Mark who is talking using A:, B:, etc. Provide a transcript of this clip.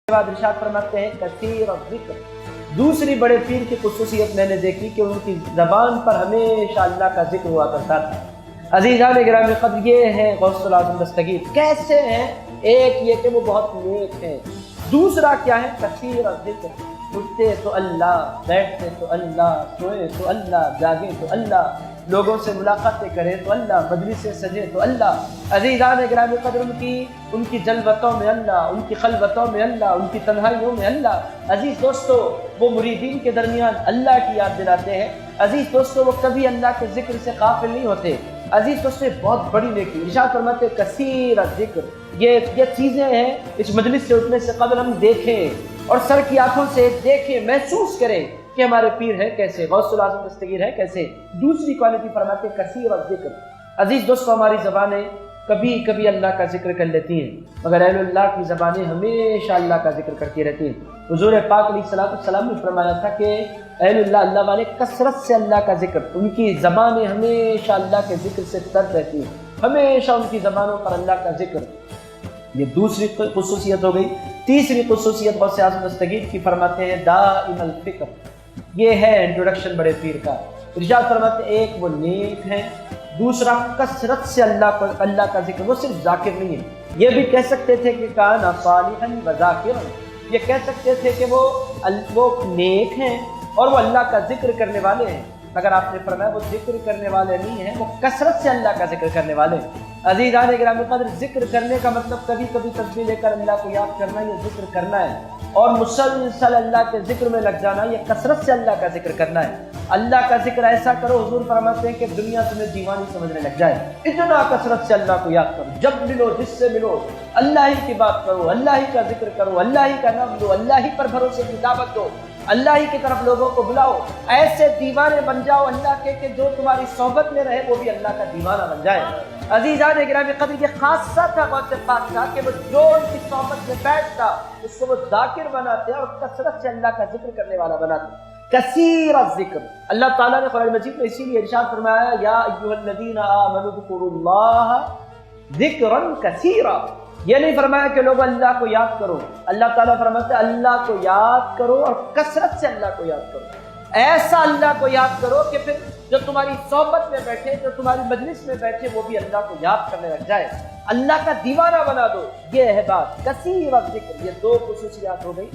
A: بعد ارشاد فرماتے ہیں کثیر الذکر۔ دوسری بڑے پیر کی خصوصیت میں نے دیکھی کہ ان کی زبان پر ہمیشہ اللہ کا ذکر ہوا کرتا تھا۔ عزیزان گرامی قدر، یہ ہے غوث الاعظم دستگیر۔ کیسے ہیں؟ ایک یہ کہ وہ بہت نیک ہیں، دوسرا کیا ہے؟ کثیر الذکر۔ اٹھتے تو اللہ، بیٹھتے تو اللہ، سوئے تو اللہ، جاگے تو اللہ، لوگوں سے ملاقاتیں کریں تو اللہ، مجلس سے سجے تو اللہ۔ عزیزان گرامی قدر، ان کی جلوتوں میں اللہ، ان کی خلوتوں میں اللہ، ان کی تنہائیوں میں اللہ۔ عزیز دوستو، وہ مریدین کے درمیان اللہ کی یاد دلاتے ہیں۔ عزیز دوستو، وہ کبھی اللہ کے ذکر سے غافل نہیں ہوتے۔ عزیز دوستو، بہت بڑی نیکی۔ ارشاد فرماتے ہیں کثیر الذکر۔ یہ چیزیں ہیں اس مجلس سے اٹھنے سے قبل ہم دیکھیں اور سر کی آنکھوں سے دیکھیں، محسوس کریں کہ ہمارے پیر ہے کیسے، غوث الاعظم دستگیر ہے کیسے۔ دوسری کوالٹی فرماتے ہیں کثیر الذکر۔ عزیز دوستو، ہماری زبانیں کبھی کبھی اللہ کا ذکر کر لیتی ہیں، مگر اہل اللہ کی زبانیں ہمیشہ اللہ کا ذکر کرتی رہتی ہیں۔ حضور پاک علیہ السلام نے فرمایا تھا کہ اہل اللہ والے کثرت سے اللہ کا ذکر، ان کی زبانیں ہمیشہ اللہ کے ذکر سے تر رہتی ہیں، ہمیشہ ان کی زبانوں پر اللہ کا ذکر۔ یہ دوسری خصوصیت ہو گئی۔ تیسری خصوصیت غوث اعظم دستگیر کی فرماتے ہیں دائم الفکر۔ یہ ہے انٹروڈکشن بڑے پیر کا۔ ارشاد فرماتے ہیں ایک وہ نیک ہے، دوسرا کثرت سے اللہ کا ذکر۔ وہ صرف ذاکر نہیں ہے، یہ بھی کہہ سکتے تھے کہ کان صالحا و ذاکرا، یہ کہہ سکتے تھے کہ وہ نیک ہیں اور وہ اللہ کا ذکر کرنے والے ہیں، مگر آپ نے فرمایا وہ ذکر کرنے والے نہیں ہیں، وہ کثرت سے اللہ کا ذکر کرنے والے ہیں۔ عزیزان گرامی قدر، ذکر کرنے کا مطلب کبھی کبھی تسبیح لے کر اللہ کو یاد کرنا، یہ ذکر کرنا ہے، اور مسلسل اللہ کے ذکر میں لگ جانا، یہ کثرت سے اللہ کا ذکر کرنا ہے۔ اللہ کا ذکر ایسا کرو، حضور فرماتے ہیں کہ دنیا تمہیں دیوانی سمجھنے لگ جائے، اتنا کثرت سے اللہ کو یاد کرو، جب ملو جس سے ملو اللہ ہی کی بات کرو، اللہ ہی کا ذکر کرو، اللہ ہی کا نام لو، اللہ ہی پر بھروسے کی دعوت دو، اللہ ہی کی طرف لوگوں کو بلاؤ۔ ایسے دیوانے بن جاؤ اللہ کے کہ جو تمہاری صحبت میں رہے وہ بھی اللہ کا دیوانہ بن جائے۔ عزیزان گرامی قدر، یہ خاصہ تھا غوث پاک کا کہ وہ جو ان کی صحبت میں بیٹھتا اس کو وہ ذاکر بناتے اور کثرت سے اللہ کا ذکر کرنے والا بناتے۔ کثیر الذکر، اللہ تعالیٰ نے قرآن مجید میں اسی لیے ارشاد فرمایا یا ایھا الذین آمنوا اذکروا اللہ ذکرا کثیرا۔ یہ نہیں فرمایا کہ لوگ اللہ کو یاد کرو، اللہ تعالیٰ فرماتے ہیں اللہ کو یاد کرو اور کثرت سے اللہ کو یاد کرو۔ ایسا اللہ کو یاد کرو کہ پھر جو تمہاری صحبت میں بیٹھے، جو تمہاری مجلس میں بیٹھے، وہ بھی اللہ کو یاد کرنے لگ جائے، اللہ کا دیوانہ بنا دو۔ یہ ہے بات کثیر الذکر۔ یہ دو خصوصیات ہو گئی۔